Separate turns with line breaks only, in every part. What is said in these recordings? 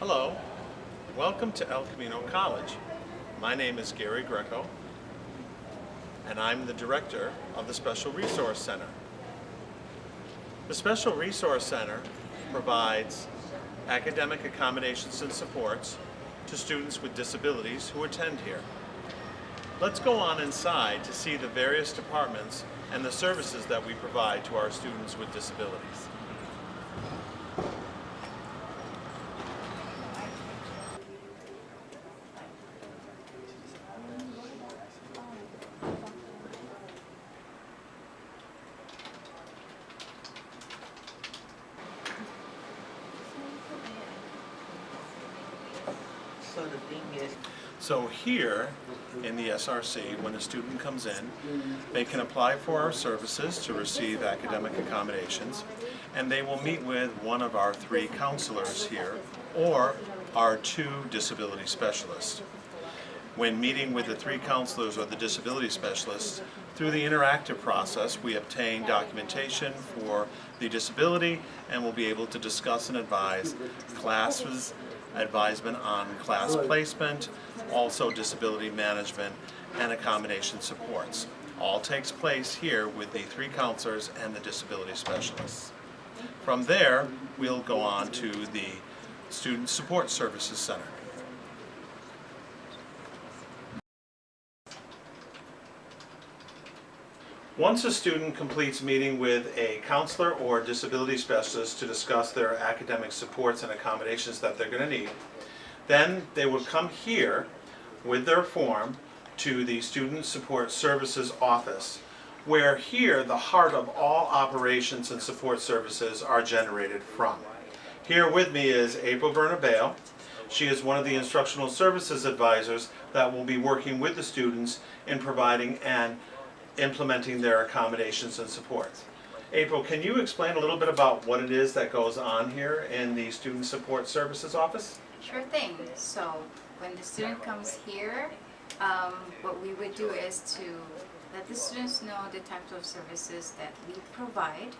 Hello, welcome to El Camino College. My name is Gary Greco, and I'm the director of the Special Resource Center. The Special Resource Center provides academic accommodations and supports to students with disabilities who attend here. Let's go on inside to see the various departments and the services that we provide to our students with disabilities.
So the thing is,
So here in the SRC, when a student comes in, they can apply for our services to receive academic accommodations, and they will meet with one of our 3 counselors here or our 2 disability specialists. When meeting with the 3 counselors or the disability specialists, through the interactive process, we obtain documentation for the disability and will be able to discuss and advise classes, advisement on class placement, also disability management and accommodation supports. All takes place here with the 3 counselors and the disability specialists. From there, we'll go on to the Student Support Services Center. Once a student completes meeting with a counselor or disability specialist to discuss their academic supports and accommodations that they're going to need, then they will come here with their form to the Student Support Services office, where here the heart of all operations and support services are generated from. Here with me is April Bernabeo. She is one of the instructional services advisors that will be working with the students in providing and implementing their accommodations and supports. April, can you explain a little bit about what it is that goes on here in the Student Support Services office?
Sure thing. So when the student comes here, what we would do is to let the students know the types of services that we provide,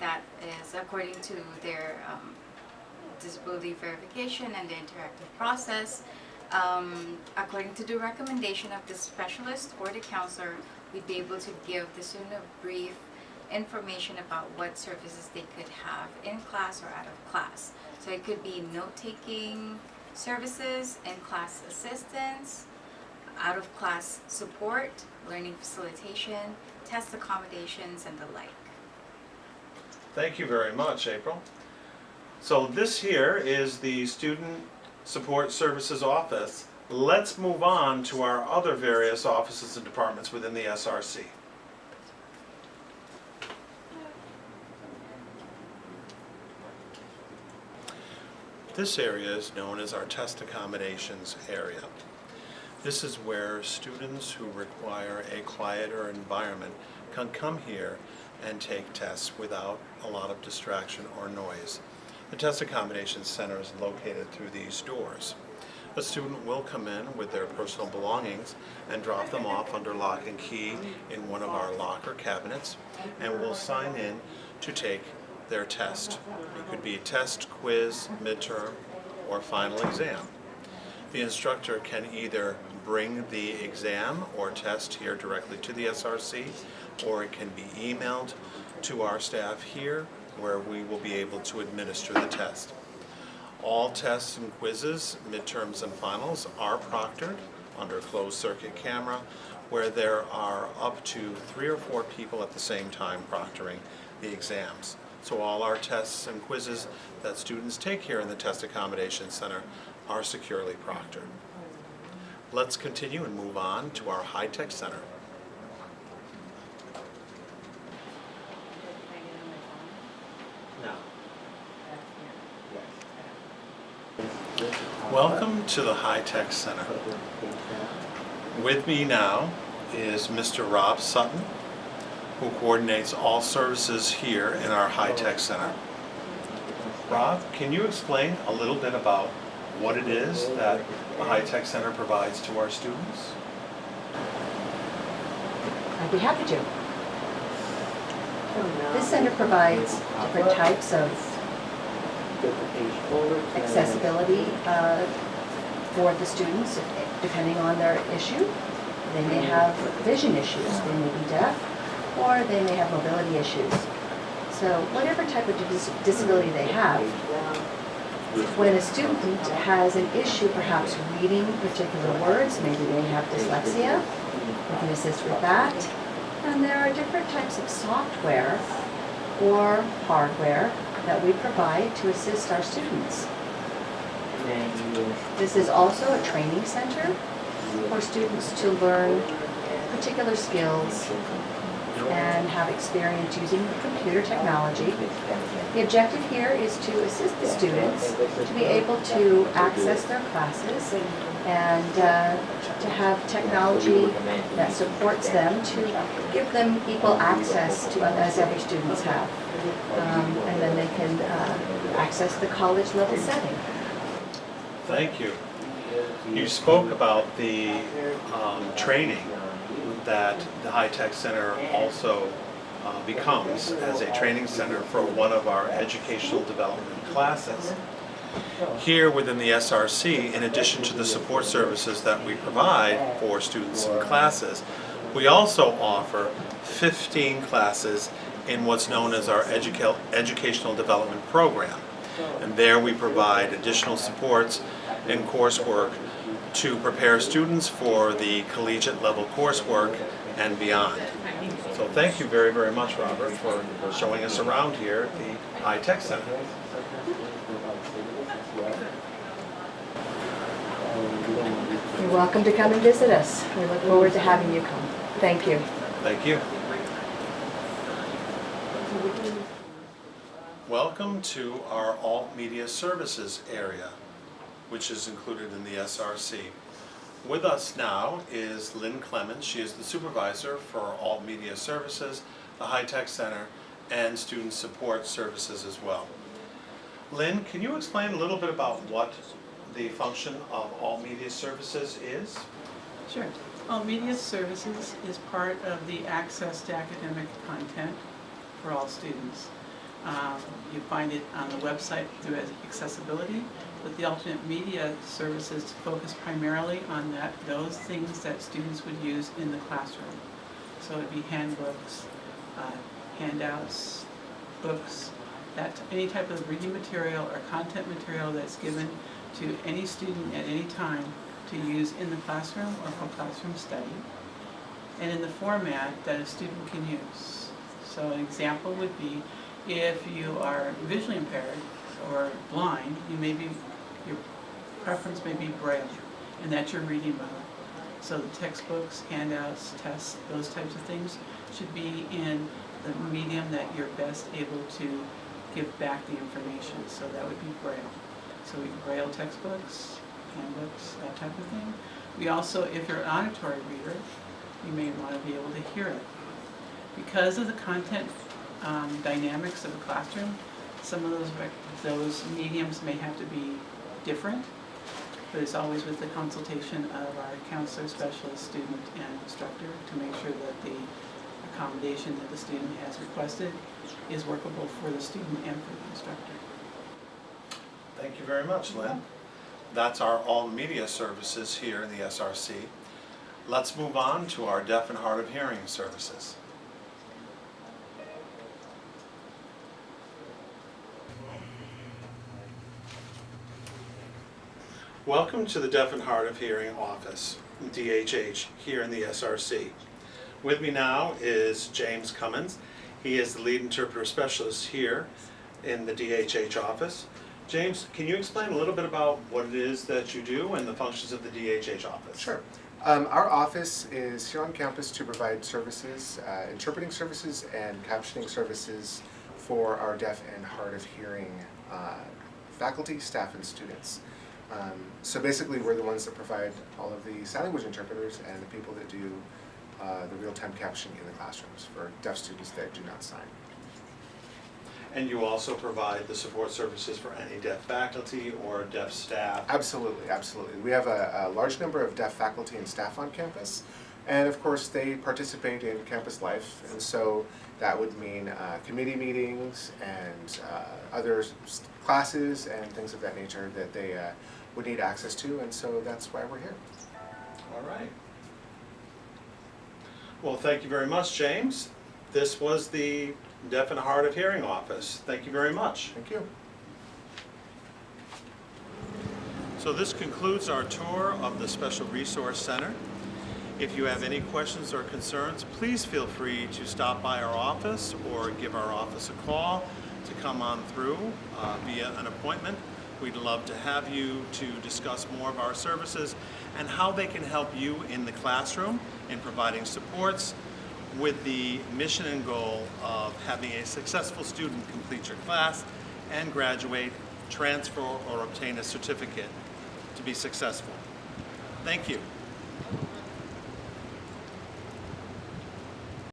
that is according to their disability verification and the interactive process. According to the recommendation of the specialist or the counselor, we'd be able to give the student a brief information about what services they could have in class or out of class. So it could be note-taking services, in-class assistance, out-of-class support, learning facilitation, test accommodations, and the like.
Thank you very much, April. So this here is the Student Support Services office. Let's move on to our other various offices and departments within the SRC. This area is known as our test accommodations area. This is where students who require a quieter environment can come here and take tests without a lot of distraction or noise. The Test Accommodations Center is located through these doors. A student will come in with their personal belongings and drop them off under lock and key in one of our locker cabinets, and will sign in to take their test. It could be a test, quiz, midterm, or final exam. The instructor can either bring the exam or test here directly to the SRC, or it can be emailed to our staff here, where we will be able to administer the test. All tests and quizzes, midterms and finals, are proctored under closed circuit camera, where there are up to 3 or 4 people at the same time proctoring the exams. So all our tests and quizzes that students take here in the Test Accommodation Center are securely proctored. Let's continue and move on to our high-tech center.
no.
Welcome to the high-tech center. With me now is Mr. Rob Sutton, who coordinates all services here in our high-tech center. Rob, can you explain a little bit about what it is that the high-tech center provides to our students?
I'd be happy to. This center provides different types of accessibility for the students, depending on their issue. They may have vision issues, they may be deaf, or they may have mobility issues. So whatever type of disability they have, when a student has an issue perhaps reading particular words, maybe they have dyslexia, we can assist with that. And there are different types of software or hardware that we provide to assist our students. This is also a training center for students to learn particular skills and have experience using computer technology. The objective here is to assist the students to be able to access their classes and to have technology that supports them to give them equal access to as other students have. And then they can access the college level setting.
Thank you. You spoke about the training that the High Tech Center also becomes as a training center for one of our educational development classes. Here within the SRC, in addition to the support services that we provide for students and classes, we also offer 15 classes in what's known as our educational development program. And there we provide additional supports and coursework to prepare students for the collegiate level coursework and beyond. So thank you very, very much, Robert, for showing us around here at the High Tech Center.
You're welcome to come and visit us. We look forward to having you come. Thank you.
Thank you. Welcome to our alt media services area, which is included in the SRC. With us now is Lynn Clemens. She is the supervisor for alt media services, the High Tech Center, and student support services as well. Lynn, can you explain a little bit about what the function of alt media services is?
Sure. All media services is part of the access to academic content for all students. You find it on the website through accessibility, but the alternate media services focus primarily on those things that students would use in the classroom. So it'd be handbooks, handouts, books, any type of reading material or content material that's given to any student at any time to use in the classroom or for classroom study, and in the format that a student can use. So an example would be if you are visually impaired or blind, your preference may be Braille, and that's your reading mode. So the textbooks, handouts, tests, those types of things should be in the medium that you're best able to give back the information. So that would be Braille. So we Braille textbooks, handbooks, that type of thing. We also, if you're an auditory reader, you may want to be able to hear it. Because of the content dynamics of the classroom, some of those mediums may have to be different, but it's always with the consultation of our counselor, specialist, student, and instructor to make sure that the accommodation that the student has requested is workable for the student and for the instructor.
Thank you very much, Lynn. That's our alt media services here in the SRC. Let's move on to our deaf and hard of hearing services. Welcome to the Deaf and Hard of Hearing office, DHH, here in the SRC. With me now is James Cummins. He is the lead interpreter specialist here in the DHH office. James, can you explain a little bit about what it is that you do and the functions of the DHH office?
Sure. Our office is here on campus to provide services, interpreting services and captioning services for our deaf and hard of hearing faculty, staff, and students. So basically we're the ones that provide all of the sign language interpreters and the people that do the real-time captioning in the classrooms for deaf students that do not sign.
And you also provide the support services for any deaf faculty or deaf staff?
Absolutely, absolutely. We have a large number of deaf faculty and staff on campus, And of course, they participate in campus life, and so that would mean committee meetings and other classes and things of that nature that they would need access to, and so that's why we're here.
All right. Well, thank you very much, James. This was the Deaf and Hard of Hearing office. Thank you very much.
Thank you.
So this concludes our tour of the Special Resource Center. If you have any questions or concerns, please feel free to stop by our office or give our office a call to come on through via an appointment. We'd love to have you to discuss more of our services and how they can help you in the classroom in providing supports with the mission and goal of having a successful student complete your class and graduate, transfer, or obtain a certificate to be successful. Thank you.